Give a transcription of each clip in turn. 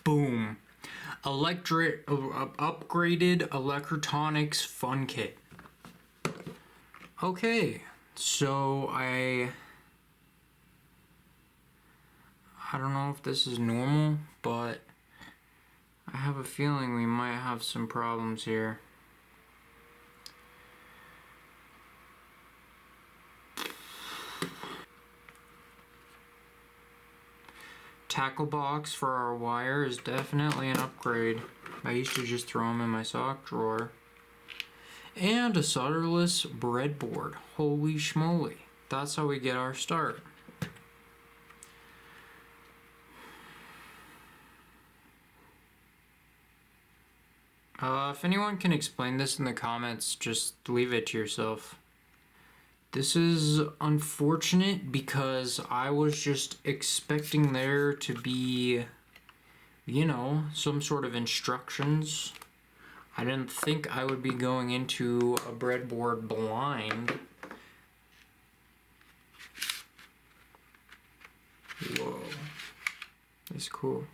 Boom. Upgraded Electronics Fun Kit. Okay, so I don't know if this is normal, but I have a feeling we might have some problems here. Tackle box for our wire is definitely an upgrade. I used to just throw them in my sock drawer. And a solderless breadboard. Holy schmoly. That's how we get our start. If anyone can explain this in the comments, just leave it to yourself. This is unfortunate because I was just expecting there to be, you know, some sort of instructions. I didn't think I would be going into a breadboard blind. Whoa. That's cool.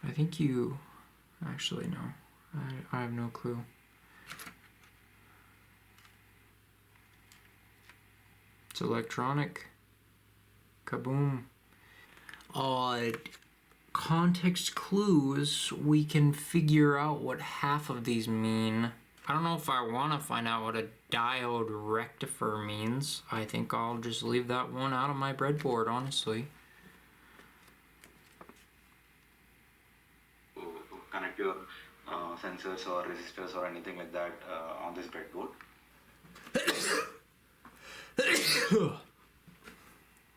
I think you... Actually, no. I have no clue. It's electronic. Kaboom. Context clues, we can figure out what half of these mean. I don't know if I want to find out what a diode rectifier means. I think I'll just leave that one out of my breadboard, honestly. Connect your sensors or resistors or anything like that on this breadboard.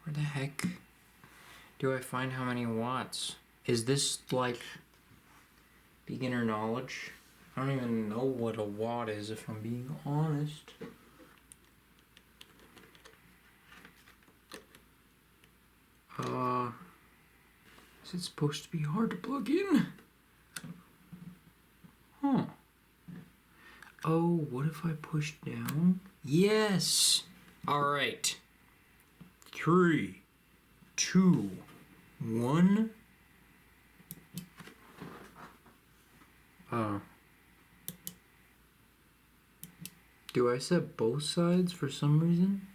Where the heck do I find how many watts? Is this like beginner knowledge? I don't even know what a watt is, if I'm being honest. Is it supposed to be hard to plug in? Huh. Oh, what if I push down? Yes! Alright. 3, 2, 1. Do I set both sides for some reason?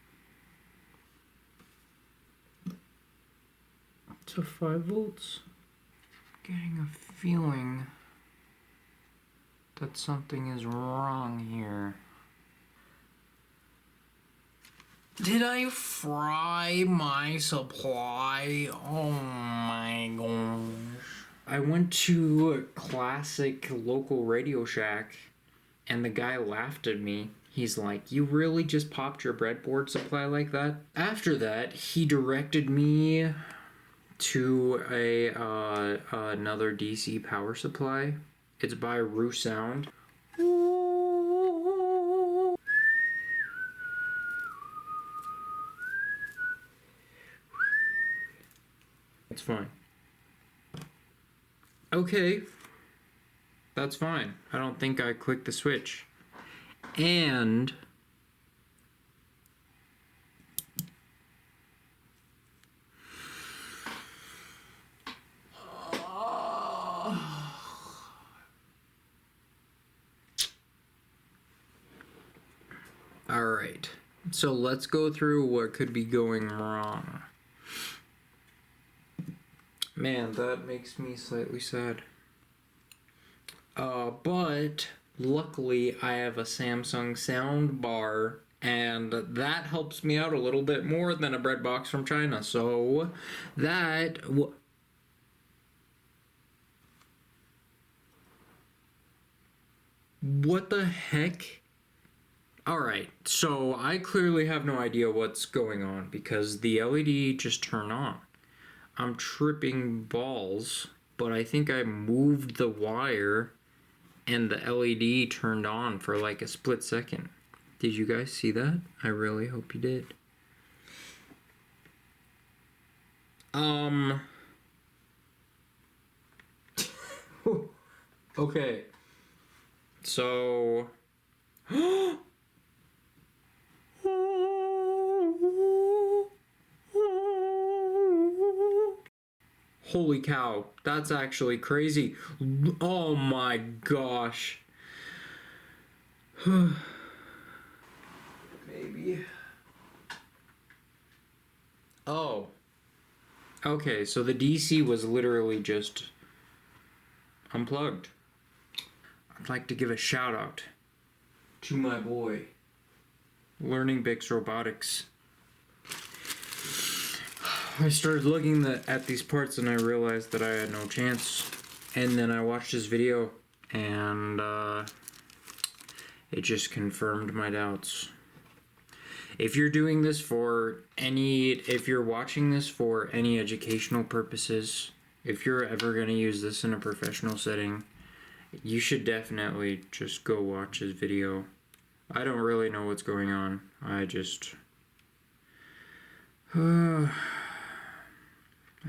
To 5 volts? Getting a feeling that something is wrong here. Did I fry my supply? Oh my gosh. I went to a classic local Radio Shack and the guy laughed at me. He's like, "You really just popped your breadboard supply like that?" After that, he directed me to another DC power supply. It's by Roo Sound. It's fine. Okay. That's fine. I don't think I clicked the switch. And alright, so let's go through what could be going wrong. Man, that makes me slightly sad. But luckily I have a Samsung sound bar, and that helps me out a little bit more than a bread box from China. So that what the heck? Alright, so I clearly have no idea what's going on because the LED just turned on. I'm tripping balls, but I think I moved the wire and the LED turned on for like a split second. Did you guys see that? I really hope you did. Okay. So Holy cow, that's actually crazy. Oh my gosh. Maybe. Oh. Okay, so the DC was literally just unplugged. I'd like to give a shout out to my boy, Learning Bix Robotics. I started looking at these parts and I realized that I had no chance. And then I watched his video and it just confirmed my doubts. If you're doing this if you're watching this for any educational purposes, if you're ever going to use this in a professional setting, you should definitely just go watch his video. I don't really know what's going on. I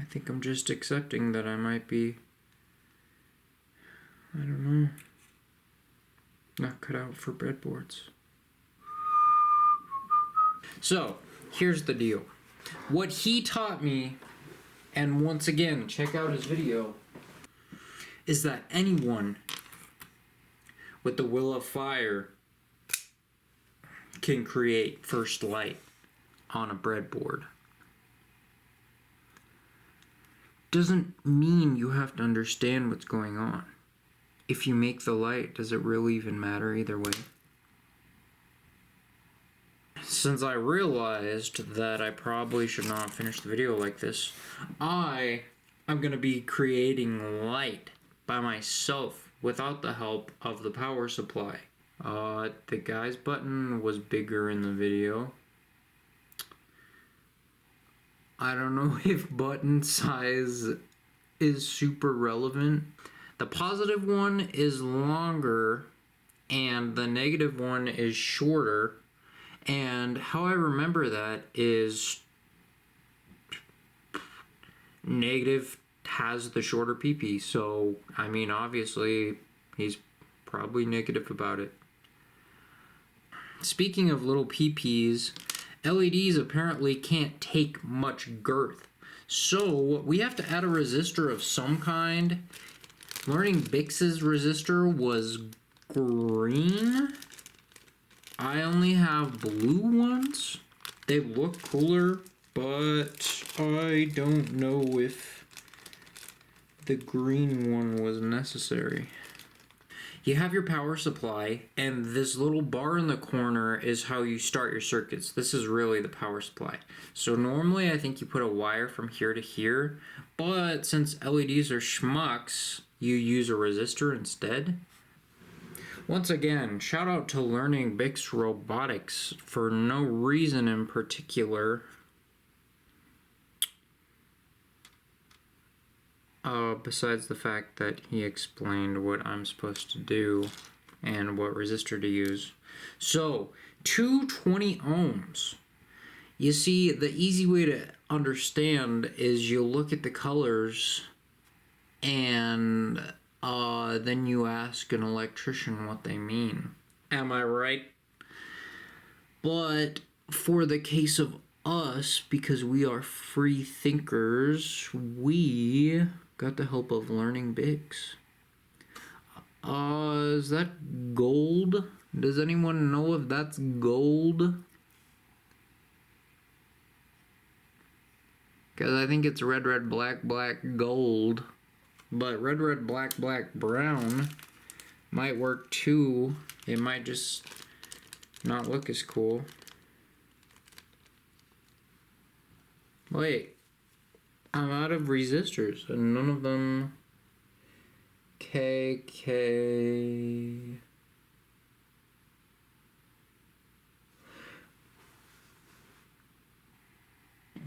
think I'm just accepting that I might be, I don't know, not cut out for breadboards. So, here's the deal. What he taught me, and once again, check out his video, is that anyone with the will of fire can create first light on a breadboard. Doesn't mean you have to understand what's going on. If you make the light, does it really even matter either way? Since I realized that I probably should not finish the video like this, I am going to be creating light by myself without the help of the power supply. The guy's button was bigger in the video. I don't know if button size is super relevant. The positive one is longer and the negative one is shorter. And how I remember that is negative has the shorter PP. So, I mean, obviously, he's probably negative about it. Speaking of little PPs, LEDs apparently can't take much girth. So, we have to add a resistor of some kind. Learning Bix's resistor was green. I only have blue ones. They look cooler, but I don't know if the green one was necessary. You have your power supply, and this little bar in the corner is how you start your circuits. This is really the power supply. So normally I think you put a wire from here to here, but since LEDs are schmucks, you use a resistor instead. Once again, shout out to Learning Bix Robotics for no reason in particular. Besides the fact that he explained what I'm supposed to do and what resistor to use. So, 220 ohms. You see, the easy way to understand is you look at the colors and then you ask an electrician what they mean. Am I right? But for the case of us, because we are free thinkers, we got the help of Learning Bix. Is that gold? Does anyone know if that's gold? Because I think it's red, red, black, black, gold. But red, red, black, black, brown might work too. It might just not look as cool. Wait, I'm out of resistors and none of them. KK.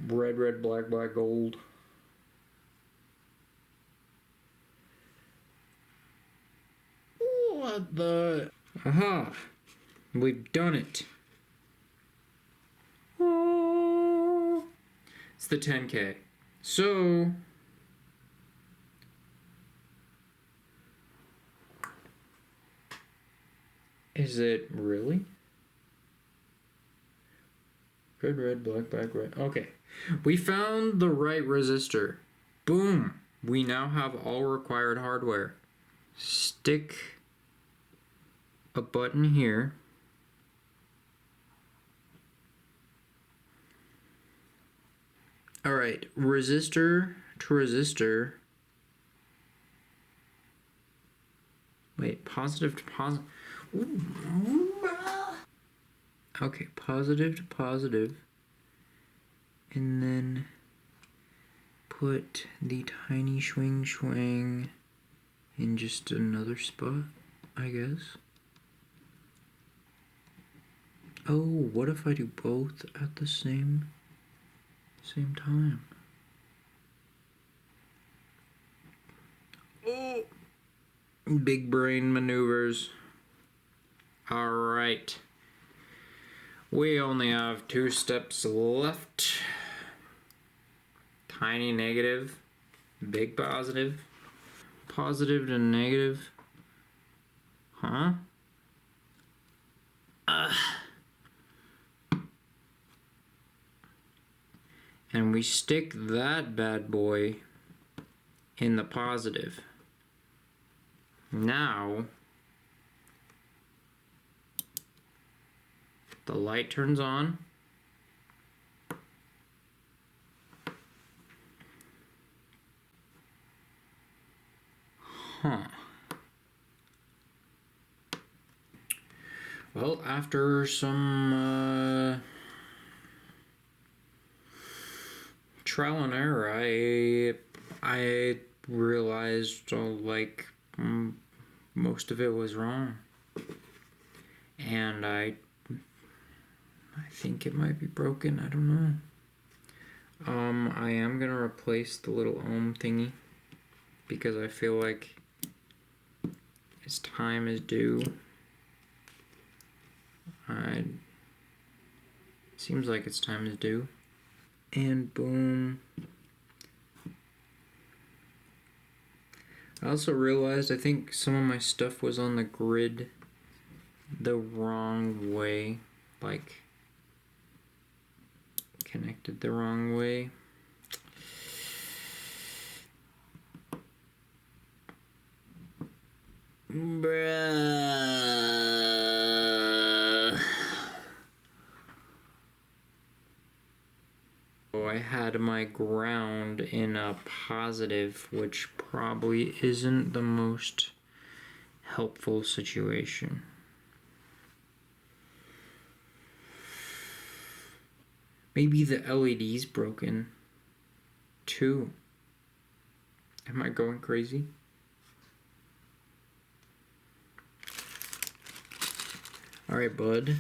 Red, red, black, black, gold. What the? Aha! We've done it. Oh. It's the 10K. So, is it really? Red, red, black, black, red. Okay. We found the right resistor. Boom. We now have all required hardware. Stick a button here. Alright, resistor to resistor. Wait, positive to positive. Okay, positive to positive. And then put the tiny swing in just another spot, I guess. Oh, what if I do both at the same time? Oh, big brain maneuvers. All right. We only have 2 steps left. Tiny negative, big positive, positive to negative. Huh? And we stick that bad boy in the positive. Now, the light turns on. Huh. Well, after some trial and error, I realized like most of it was wrong, and I think it might be broken. I don't know. I am gonna replace the little ohm thingy because I feel like its time is due. Seems like its time is due. And boom. I also realized I think some of my stuff was on the grid the wrong way. Like, connected the wrong way. Bruh. Oh, I had my ground in a positive, which probably isn't the most helpful situation. Maybe the LED's broken too. Am I going crazy? All right, bud.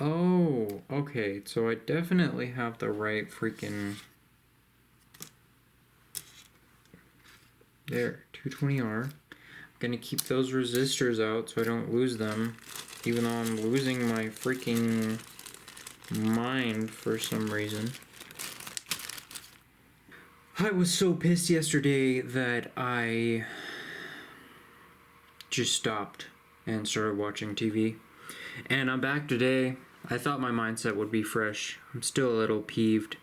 Oh, okay. So I definitely have the right freaking... There, 220R. I'm gonna keep those resistors out so I don't lose them, even though I'm losing my freaking mind for some reason. I was so pissed yesterday that I just stopped and started watching TV. And I'm back today. I thought my mindset would be fresh. I'm still a little peeved.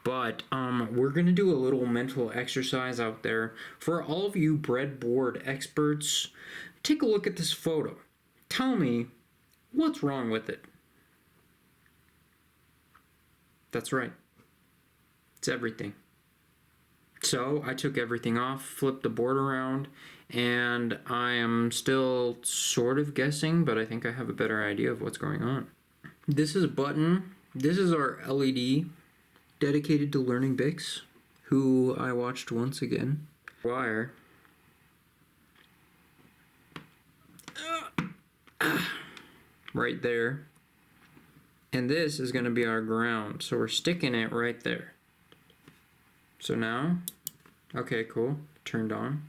But we're going to do a little mental exercise out there. For all of you breadboard experts, take a look at this photo. Tell me, what's wrong with it? That's right. It's everything. So I took everything off, flipped the board around, and I am still sort of guessing, but I think I have a better idea of what's going on. This is a button. This is our LED dedicated to learning Bix, who I watched once again. Wire. Right there. And this is going to be our ground, so we're sticking it right there. So now, okay, cool, turned on.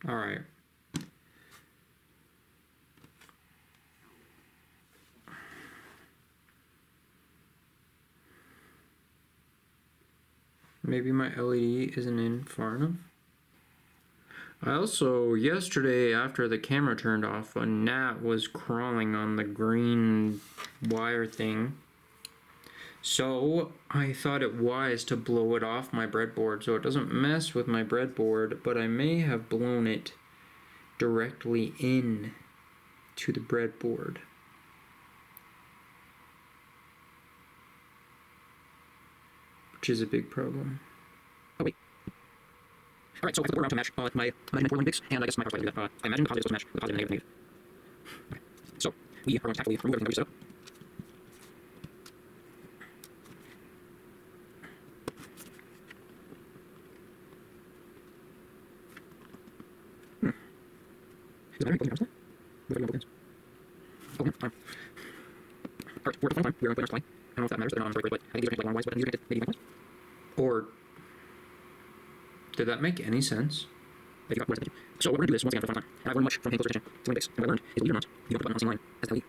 All right. Maybe my LED isn't in far enough. I also, yesterday after the camera turned off, a gnat was crawling on the green wire thing. So I thought it wise to blow it off my breadboard so it doesn't mess with my breadboard, but I may have blown it directly in to the breadboard. Which is a big problem. Oh wait. Alright, so I have to go around to match my four line bits, and I guess my power supply do that. I imagine the positive is supposed to match the positive and negative. Okay. So we are going to tactfully remove everything that we set up. Is the battery plugged in? We're going to both ends. Oh, no, fine. Alright, we're at the final time. We're going to put in our supply. I don't know if that matters, but I think these are like long wise, but these are maybe wise. Or did that make any sense? So what we're going to do is, once again, for the final time, and I've learned much from paying closer attention to my base. And what I learned is, believe it or not, you don't put the button on the same line as the LED.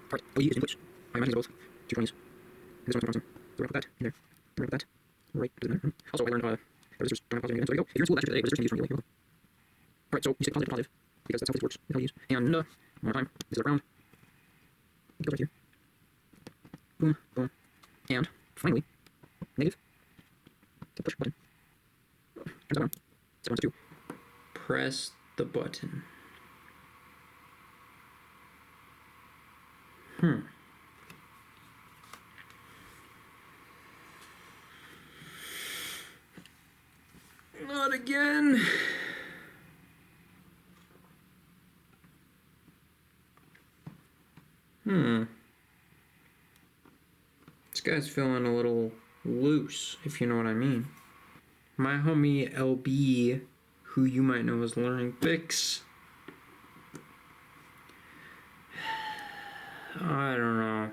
Alright, LED is in English. I imagine they're both 220s. And this one's 220s. So we're going to put that in there. We're going to put that right to the center. Also, I learned that resistors don't have positive and negative. So there you go. If you're in school, that's your resistors can be used from relay. Alright, so you say positive to positive, because that's how this works with LEDs. And one more time, this is a ground. It goes right here. Boom, boom. And finally, negative. To push button. Turns it on. So 1 to 2. Press the button. Not again. This guy's feeling a little loose, if you know what I mean. My homie LB, who you might know as Learning Fix. I don't know.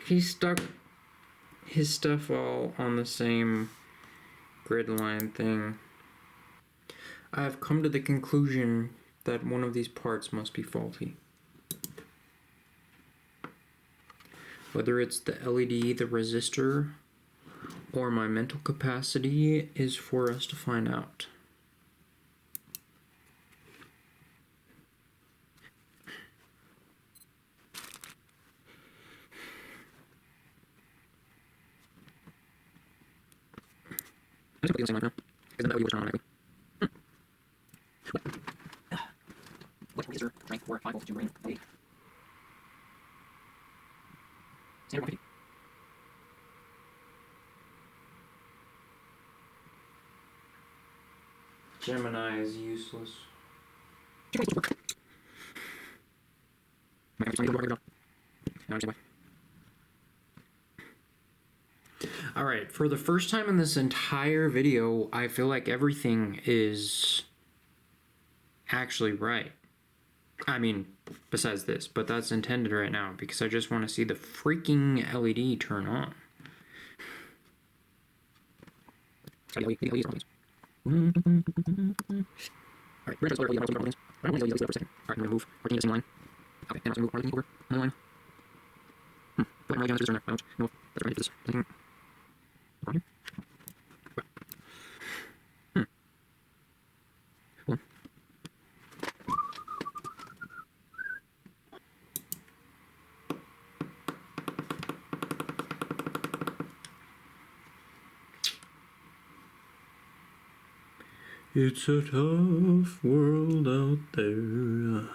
He stuck his stuff all on the same grid line thing. I've come to the conclusion that one of these parts must be faulty. Whether it's the LED, the resistor, or my mental capacity is for us to find out. I just put the same line now. Isn't that what you were trying on What resistor, rank 4, 5 voltage, rank 8. Standard 150. Gemini is useless. Alright, for the first time in this entire video, I feel like everything is actually right. I mean, besides this, but that's intended right now because I just want to see the freaking LED turn on. Alright, we're going to LED. I don't want to LED for a second. Alright, I'm going to move our team to the same line. Okay, and I'm going to move our team over on the line. But I'm really going to do this I don't know if that's right. This thing. On here. Well. It's a tough world out there.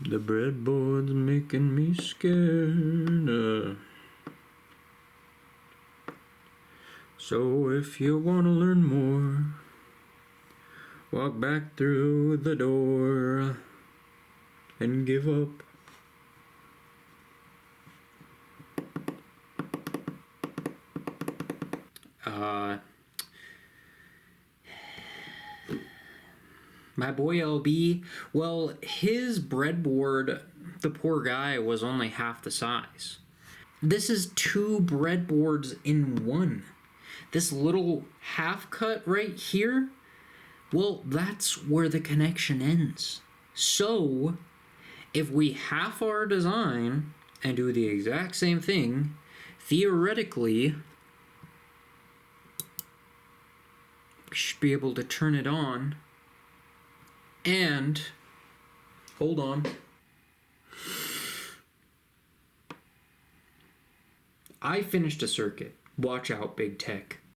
The breadboard's making me scared. So if you want to learn more, walk back through the door and give up. My boy LB, well, his breadboard, the poor guy, was only half the size. This is 2 breadboards in one. This little half cut right here, well, that's where the connection ends. So, if we half our design and do the exact same thing, theoretically, we should be able to turn it on and, hold on, I finished a circuit. Watch out, big tech.